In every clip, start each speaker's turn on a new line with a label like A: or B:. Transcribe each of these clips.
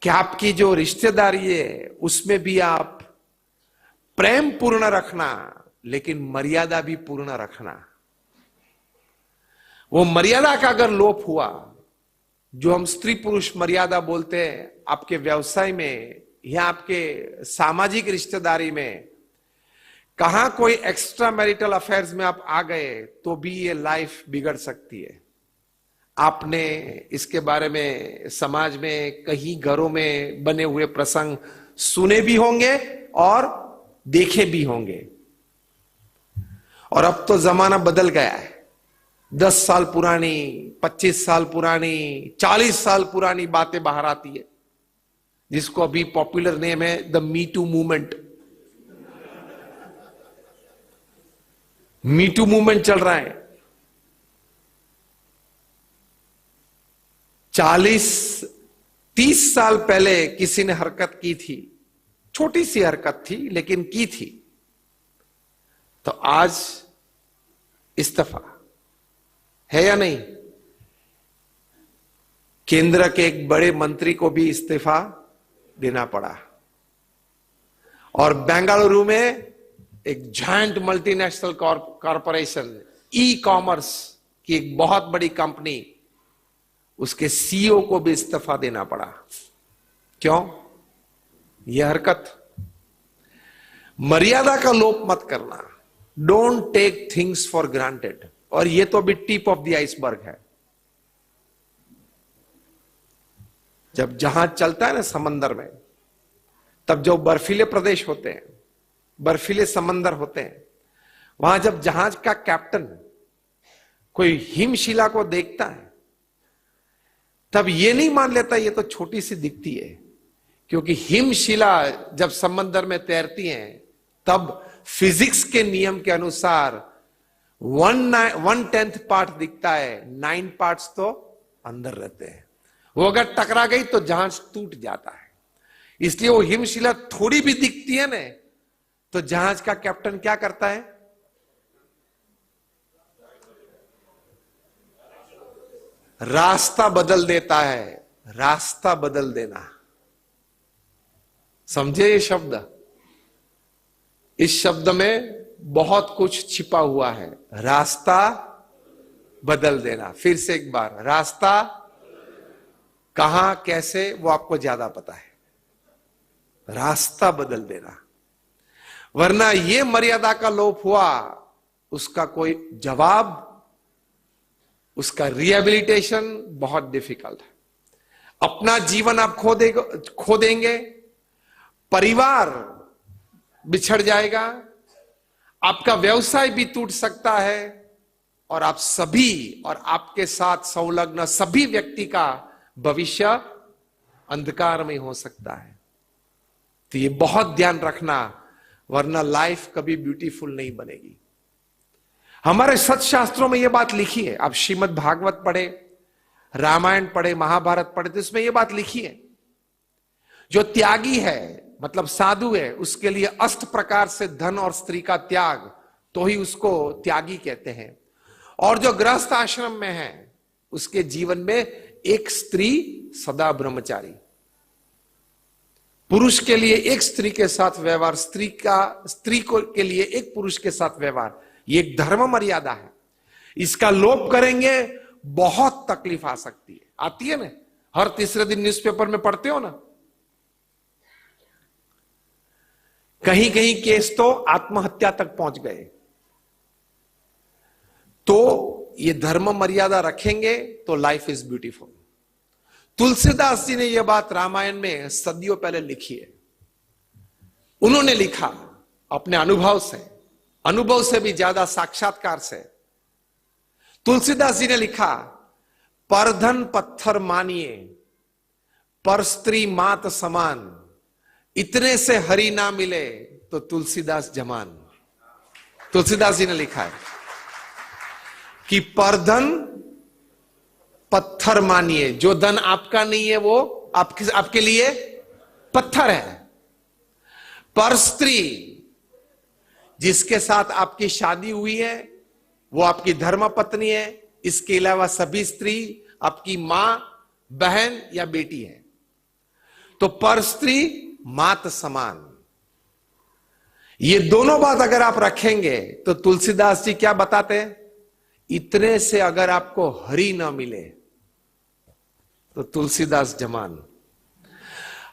A: कि आपकी जो रिश्तेदारी है उसमें भी आप प्रेम पूर्ण रखना, लेकिन मर्यादा भी पूर्ण रखना। वो मर्यादा का अगर लोप हुआ, जो हम स्त्री पुरुष मर्यादा बोलते हैं, आपके व्यवसाय में या आपके सामाजिक रिश्तेदारी में, कहां कोई एक्स्ट्रा मैरिटल अफेयर्स में आप आ गए तो भी ये लाइफ बिगड़ सकती है। आपने इसके बारे में समाज में कई घरों में बने हुए प्रसंग सुने भी होंगे और देखे भी होंगे। और अब तो जमाना बदल गया है। 10 साल पुरानी, 25 साल पुरानी, 40 साल पुरानी बातें बाहर आती है, जिसको अभी पॉपुलर नेम है the me too movement. Me too movement चल रहा है। 40-30 साल पहले किसी ने हरकत की थी, छोटी सी हरकत थी लेकिन की थी, तो आज इस्तीफा है या नहीं? केंद्र के एक बड़े मंत्री को भी इस्तीफा देना पड़ा। और बेंगलुरु में एक giant multinational corporation, e commerce की एक बहुत बड़ी कंपनी, उसके सीईओ को भी इस्तीफा देना पड़ा। क्यों? यह हरकत। मर्यादा का लोप मत करना। Don't take things for granted. और यह तो अभी टिप ऑफ द आइसबर्ग है। जब जहाज चलता है ना समंदर में, तब जो बर्फीले प्रदेश होते हैं, बर्फीले समंदर होते हैं, वहां जब जहाज का कैप्टन कोई हिमशिला को देखता है, तब ये नहीं मान लेता ये तो छोटी सी दिखती है, क्योंकि हिमशिला जब समंदर में तैरती हैं, तब फिजिक्स के नियम के अनुसार 1/10 पार्ट दिखता है, 9 पार्ट्स तो अंदर रहते हैं। वो अगर टकरा गई तो जहाज टूट जाता है। इसलिए वो हिमशिला थोड़ी भी दिखती है ना, तो जहाज का कैप्टन क्या करता है? रास्ता बदल देता है। रास्ता बदल देना, समझे ये शब्द? इस शब्द में बहुत कुछ छिपा हुआ है। रास्ता बदल देना। फिर से एक बार, रास्ता कहां कैसे वो आपको ज्यादा पता है। रास्ता बदल देना, वरना ये मर्यादा का लोप हुआ, उसका कोई जवाब, उसका रिहेबिलिटेशन बहुत डिफिकल्ट है। अपना जीवन आप खो देंगे, परिवार बिछड़ जाएगा, आपका व्यवसाय भी टूट सकता है, और आप सभी और आपके साथ संलग्न सभी व्यक्ति का भविष्य अंधकार में हो सकता है। तो ये बहुत ध्यान रखना, वरना लाइफ कभी ब्यूटीफुल नहीं बनेगी। हमारे सत्शास्त्रों में यह बात लिखी है। आप श्रीमद् भागवत पढ़े, रामायण पढ़े, महाभारत पढ़े, तो इसमें यह बात लिखी है, जो त्यागी है, मतलब साधु है, उसके लिए 8 प्रकार से धन और स्त्री का त्याग, तो ही उसको त्यागी कहते हैं। और जो गृहस्थ आश्रम में है, उसके जीवन में एक स्त्री सदा ब्रह्मचारी। पुरुष के लिए एक स्त्री के साथ व्यवहार, स्त्री को के लिए एक पुरुष के साथ व्यवहार, ये एक धर्म मर्यादा है। इसका लोप करेंगे, बहुत तकलीफ आ सकती है। आती है ना, हर तीसरे दिन न्यूज़पेपर में पढ़ते हो ना, कहीं कहीं केस तो आत्महत्या तक पहुंच गए। तो ये धर्म मर्यादा रखेंगे तो life is beautiful. Tulsidas ji ने यह बात रामायण में सदियों पहले लिखी है। उन्होंने लिखा अपने अनुभव से भी ज्यादा साक्षात्कार से। तुलसीदास जी ने लिखा, परधन पत्थर मानिए, पर स्त्री मात समान, इतने से हरि ना मिले तो तुलसीदास जमान। तुलसीदास जी ने लिखा है कि परधन पत्थर मानिए, जो धन आपका नहीं है वो आपके लिए पत्थर है। पर स्त्री, जिसके साथ आपकी शादी हुई है वो आपकी धर्म पत्नी है, इसके अलावा सभी स्त्री आपकी मां, बहन या बेटी है। तो पर स्त्री मात समान। ये दोनों बात अगर आप रखेंगे तो तुलसीदास जी क्या बताते हैं? इतने से अगर आपको हरि ना मिले तो तुलसीदास जमान।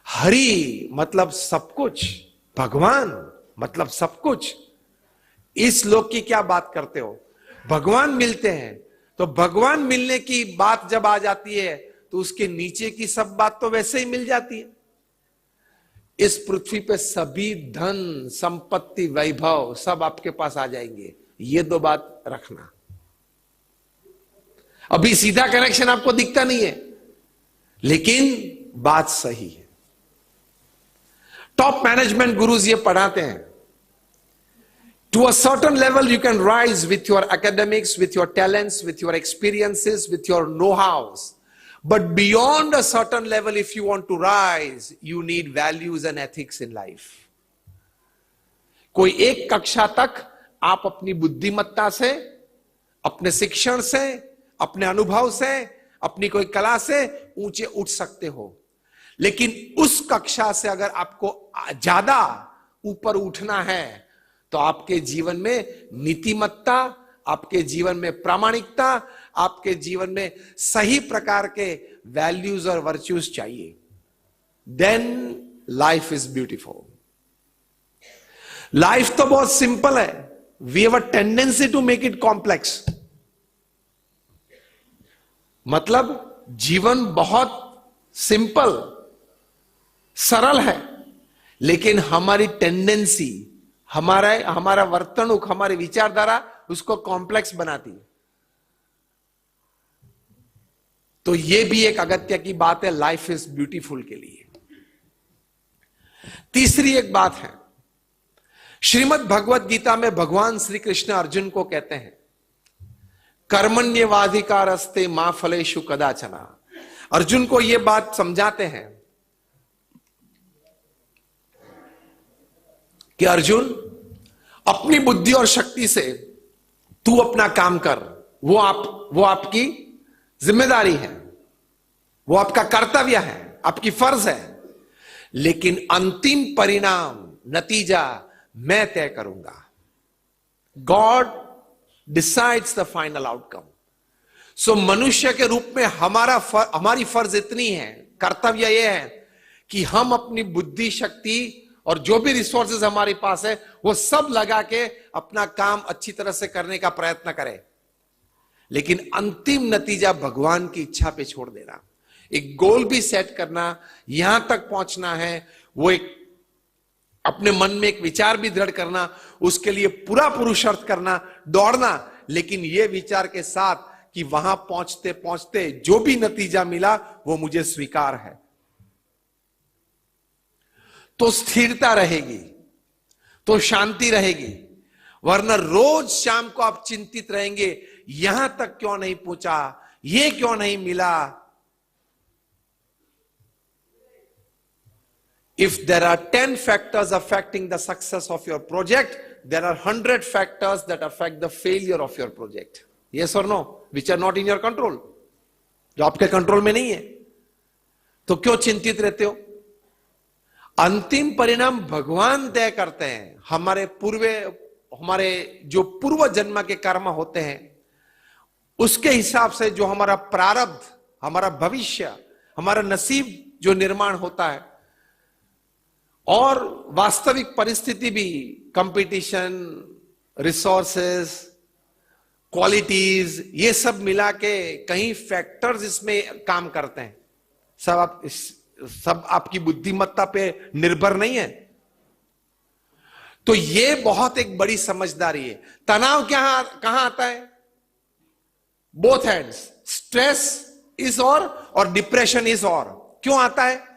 A: हरि मतलब सब कुछ, भगवान मतलब सब कुछ। इस लोक की क्या बात करते हो? भगवान मिलते हैं तो भगवान मिलने की बात जब आ जाती है तो उसके नीचे की सब बात तो वैसे ही मिल जाती है। इस पृथ्वी पे सभी धन संपत्ति वैभव सब आपके पास आ जाएंगे। ये दो बात रखना। अभी सीधा कनेक्शन आपको दिखता नहीं है, लेकिन बात सही है। टॉप मैनेजमेंट गुरुज ये पढ़ाते हैं, to a certain level you can rise with your academics, with your talents, with your experiences, with your know-hows. But beyond a certain level, if you want to rise, you need values and ethics in life. कोई एक कक्षा तक आप अपनी बुद्धिमत्ता से, अपने शिक्षण से, अपने अनुभव से, अपनी कोई कला से ऊंचे उठ सकते हो। लेकिन उस कक्षा से अगर आपको ज्यादा ऊपर उठना है तो आपके जीवन में नीतिमत्ता, आपके जीवन में प्रामाणिकता, आपके जीवन में सही प्रकार के वैल्यूज और वर्च्यूज चाहिए। Then life is beautiful. Life तो बहुत सिंपल है, we have a tendency to make it complex. मतलब जीवन बहुत सिंपल सरल है, लेकिन हमारी टेंडेंसी, हमारा वर्तणुक, हमारी विचारधारा उसको कॉम्प्लेक्स बनाती है। तो यह भी एक अगत्य की बात है लाइफ इज ब्यूटीफुल के लिए। तीसरी एक बात है, श्रीमद् भगवत गीता में भगवान श्री कृष्ण अर्जुन को कहते हैं, कर्मण्येवाधिकारस्ते मा फलेषु कदाचन। अर्जुन को यह बात समझाते हैं कि अर्जुन, अपनी बुद्धि और शक्ति से तू अपना काम कर, वो आपकी जिम्मेदारी है, वो आपका कर्तव्य है, आपकी फर्ज है। लेकिन अंतिम परिणाम, नतीजा मैं तय करूंगा। God decides the final outcome. So मनुष्य के रूप में हमारी फर्ज इतनी है, कर्तव्य यह है कि हम अपनी बुद्धि शक्ति और जो भी रिसोर्सेज हमारे पास है वो सब लगा के अपना काम अच्छी तरह से करने का प्रयत्न करें। लेकिन अंतिम नतीजा भगवान की इच्छा पे छोड़ देना। एक गोल भी सेट करना, यहां तक पहुंचना है, वो एक अपने मन में एक विचार भी दृढ़ करना, उसके लिए पूरा पुरुषार्थ करना, दौड़ना, लेकिन यह विचार के साथ कि वहां पहुंचते पहुंचते जो भी नतीजा मिला वो मुझे स्वीकार है। तो स्थिरता रहेगी, तो शांति रहेगी। वरना रोज शाम को आप चिंतित रहेंगे, यहां तक क्यों नहीं पहुंचा, ये क्यों नहीं मिला। If there are 10 factors affecting the success of your project, there are 100 factors that affect the failure of your project. Yes or no? Which are not in your control. जो आपके कंट्रोल में नहीं है। तो क्यों चिंतित रहते हो? अंतिम परिणाम भगवान तय करते हैं। हमारे जो पूर्व जन्म के कर्म होते हैं उसके हिसाब से जो हमारा प्रारब्ध, हमारा भविष्य, हमारा नसीब जो निर्माण होता है, और वास्तविक परिस्थिति भी, कंपटीशन, रिसोर्सेस, क्वालिटीज, ये सब मिला के कई फैक्टर्स इसमें काम करते हैं। सब आपकी बुद्धिमत्ता पे निर्भर नहीं है। तो ये बहुत एक बड़ी समझदारी है। तनाव कहां आता है? Both hands. स्ट्रेस इज और डिप्रेशन इज और। क्यों आता है?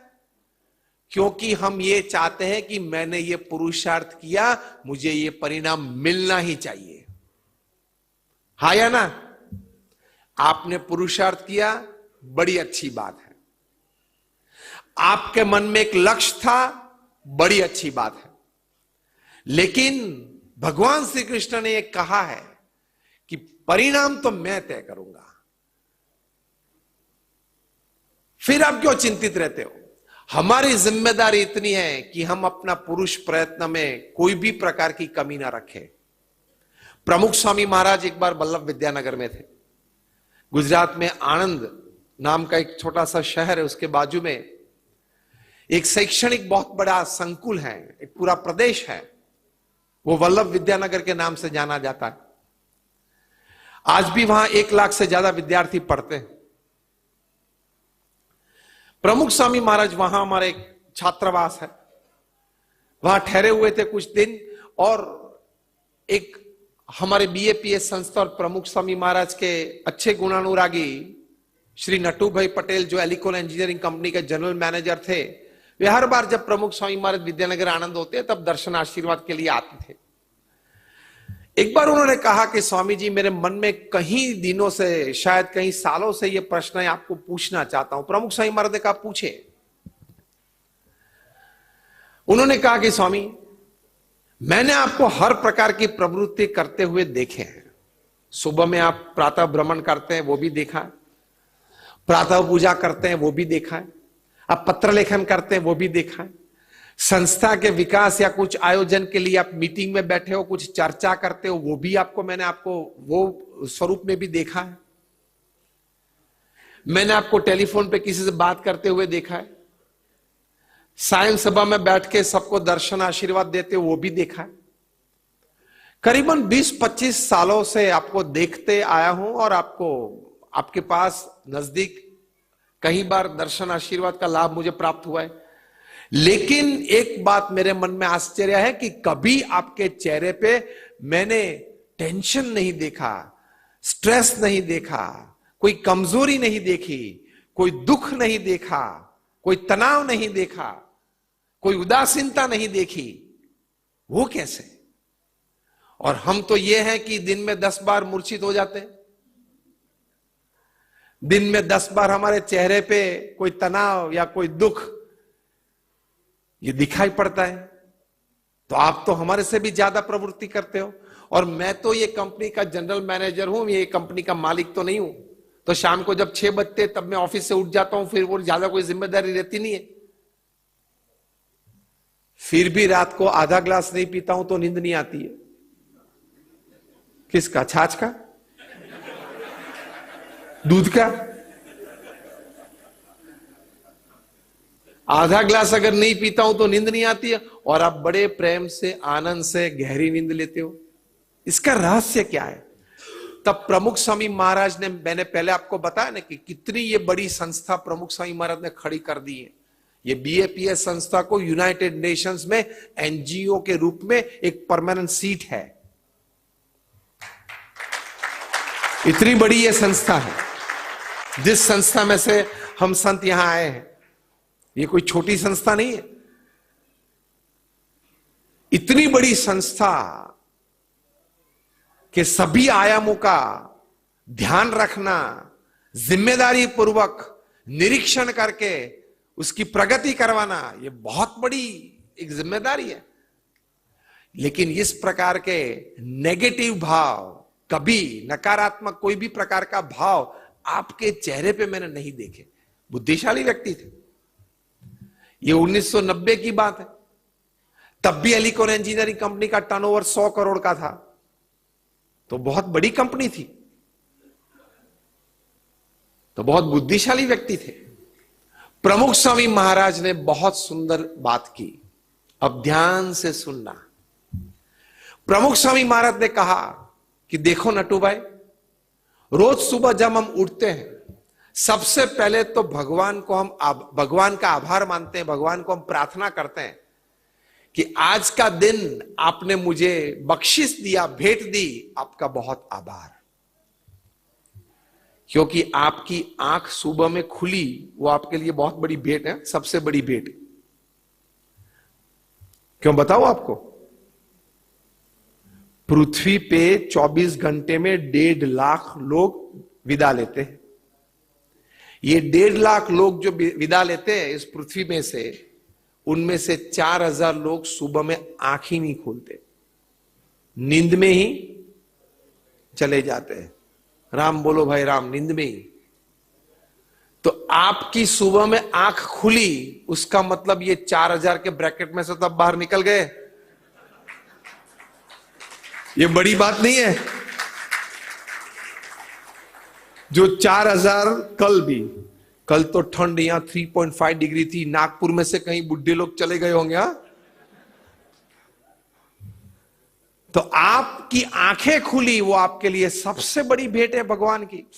A: क्योंकि हम ये चाहते हैं कि मैंने ये पुरुषार्थ किया, मुझे ये परिणाम मिलना ही चाहिए। हाँ या ना? आपने पुरुषार्थ किया, बड़ी अच्छी बात है। आपके मन में एक लक्ष्य था, बड़ी अच्छी बात है। लेकिन भगवान श्री कृष्ण ने यह कहा है कि परिणाम तो मैं तय करूंगा। फिर आप क्यों चिंतित रहते हो? हमारी जिम्मेदारी इतनी है कि हम अपना पुरुष प्रयत्न में कोई भी प्रकार की कमी ना रखें। प्रमुख स्वामी महाराज एक बार वल्लभ विद्यानगर में थे। गुजरात में आणंद नाम का एक छोटा सा शहर है, उसके बाजू में एक शैक्षणिक बहुत बड़ा संकुल है, एक पूरा प्रदेश है, वो वल्लभ विद्यानगर के नाम से जाना जाता है। आज भी वहां 1 लाख से ज्यादा विद्यार्थी पढ़ते हैं। प्रमुख स्वामी महाराज वहां हमारे एक छात्रावास है, वहां ठहरे हुए थे कुछ दिन, और एक हमारे बीएपीएस संस्था और प्रमुख स्वामी महाराज के अच्छे गुणानुरागी श्री नटू भाई पटेल, जो एलिकोन इंजीनियरिंग कंपनी के जनरल मैनेजर थे, वे हर बार जब प्रमुख स्वामी महाराज विद्यानगर आनंद होते तब दर्शन आशीर्वाद के लिए आते थे। एक बार उन्होंने कहा कि स्वामी जी, मेरे मन में कहीं दिनों से, शायद कहीं सालों से ये प्रश्न है, आपको पूछना चाहता हूं। प्रमुख स्वामी महाराज ने कहा, पूछे। उन्होंने कहा कि स्वामी, मैंने आपको हर प्रकार की प्रवृत्ति करते हुए देखे हैं। सुबह में आप प्रातः भ्रमण करते हैं, वो भी देखा है। प्रातः पूजा करते हैं, वो भी देखा है। आप पत्र लेखन करते हैं, वो भी देखा है। संस्था के विकास या कुछ आयोजन के लिए आप मीटिंग में बैठे हो, कुछ चर्चा करते हो, वो भी मैंने आपको वो स्वरूप में भी देखा है। मैंने आपको टेलीफोन पे किसी से बात करते हुए देखा है। सायं सभा में बैठ के सबको दर्शन आशीर्वाद देते हो, वो भी देखा है। करीबन 20-25 सालों से आपको देखते आया हूं और आपके पास नजदीक कई बार दर्शन आशीर्वाद का लाभ मुझे प्राप्त हुआ है। लेकिन एक बात मेरे मन में आश्चर्य है कि कभी आपके चेहरे पे मैंने टेंशन नहीं देखा, स्ट्रेस नहीं देखा, कोई कमजोरी नहीं देखी, कोई दुख नहीं देखा, कोई तनाव नहीं देखा, कोई उदासीनता नहीं देखी। वो कैसे? और हम तो ये है कि दिन में 10 बार मूर्छित हो जाते हैं, दिन में 10 बार हमारे चेहरे पे कोई तनाव या कोई दुख ये दिखाई पड़ता है। तो आप तो हमारे से भी ज्यादा प्रवृत्ति करते हो, और मैं तो ये कंपनी का जनरल मैनेजर हूं, ये कंपनी का मालिक तो नहीं हूं। तो शाम को जब 6 बजते तब मैं ऑफिस से उठ जाता हूं, फिर वो ज्यादा कोई जिम्मेदारी रहती नहीं है। फिर भी रात को आधा ग्लास नहीं पीता हूं तो नींद नहीं आती है। किसका? छाछ का? दूध का? आधा ग्लास अगर नहीं पीता हूं तो नींद नहीं आती है, और आप बड़े प्रेम से, आनंद से गहरी नींद लेते हो। इसका रहस्य क्या है? तब प्रमुख स्वामी महाराज ने, मैंने पहले आपको बताया ना कि कितनी ये बड़ी संस्था प्रमुख स्वामी महाराज ने खड़ी कर दी है। ये बीएपीएस संस्था को यूनाइटेड नेशंस में एनजीओ के रूप में एक परमानेंट सीट है। इतनी बड़ी ये संस्था है, जिस संस्था में से हम संत यहां आए हैं। ये कोई छोटी संस्था नहीं है। इतनी बड़ी संस्था के सभी आयामों का ध्यान रखना, जिम्मेदारी पूर्वक निरीक्षण करके उसकी प्रगति करवाना, ये बहुत बड़ी एक जिम्मेदारी है। लेकिन इस प्रकार के नेगेटिव भाव, कभी नकारात्मक कोई भी प्रकार का भाव आपके चेहरे पे मैंने नहीं देखे। बुद्धिशाली व्यक्ति थे। ये 1990 की बात है। तब भी एलिकोन इंजीनियरिंग कंपनी का टर्नओवर 100 करोड़ का था, तो बहुत बड़ी कंपनी थी। तो बहुत बुद्धिशाली व्यक्ति थे। प्रमुख स्वामी महाराज ने बहुत सुंदर बात की, अब ध्यान से सुनना। प्रमुख स्वामी महाराज ने कहा कि देखो नटू भाई, रोज सुबह जब हम उठते हैं, सबसे पहले तो भगवान का आभार मानते हैं, भगवान को हम प्रार्थना करते हैं कि आज का दिन आपने मुझे बख्शिश दिया, भेंट दी, आपका बहुत आभार। क्योंकि आपकी आंख सुबह में खुली, वो आपके लिए बहुत बड़ी भेंट है, सबसे बड़ी भेंट। क्यों बताओ आपको? पृथ्वी पे 24 घंटे में 1.5 लाख लोग विदा लेते हैं। ये 1.5 लाख लोग जो विदा लेते हैं इस पृथ्वी में से, उनमें से 4000 लोग सुबह में आंख ही नहीं खोलते, नींद में ही चले जाते हैं। राम बोलो भाई राम, नींद में ही। तो आपकी सुबह में आंख खुली, उसका मतलब ये 4000 के ब्रैकेट में से तब बाहर निकल गए। ये बड़ी बात नहीं है। जो 4000 कल तो ठंड यहां 3.5 डिग्री थी, नागपुर में से कहीं बुढ़े लोग चले गए होंगे। हा? तो आपकी आंखें खुली, वो आपके लिए सबसे बड़ी भेंट है भगवान की।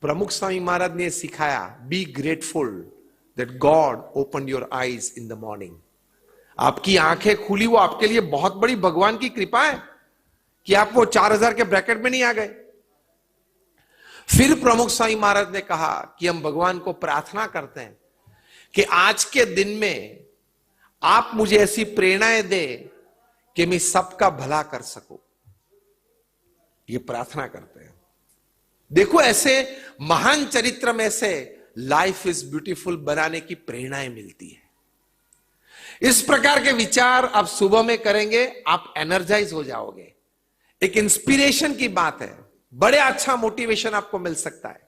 A: प्रमुख स्वामी महाराज ने सिखाया, be grateful that God open your eyes in the morning. आपकी आंखें खुली, वो आपके लिए बहुत बड़ी भगवान की कृपा है कि आप वो 4000 के ब्रैकेट में नहीं आ गए। फिर प्रमुख स्वामी महाराज ने कहा कि हम भगवान को प्रार्थना करते हैं कि आज के दिन में आप मुझे ऐसी प्रेरणाएं दे कि मैं सबका भला कर सकूं। ये प्रार्थना करते हैं। देखो, ऐसे महान चरित्र में से लाइफ इज ब्यूटीफुल बनाने की प्रेरणाएं मिलती है। इस प्रकार के विचार आप सुबह में करेंगे, आप एनर्जाइज हो जाओगे। एक इंस्पिरेशन की बात है, बड़े अच्छा मोटिवेशन आपको मिल सकता है।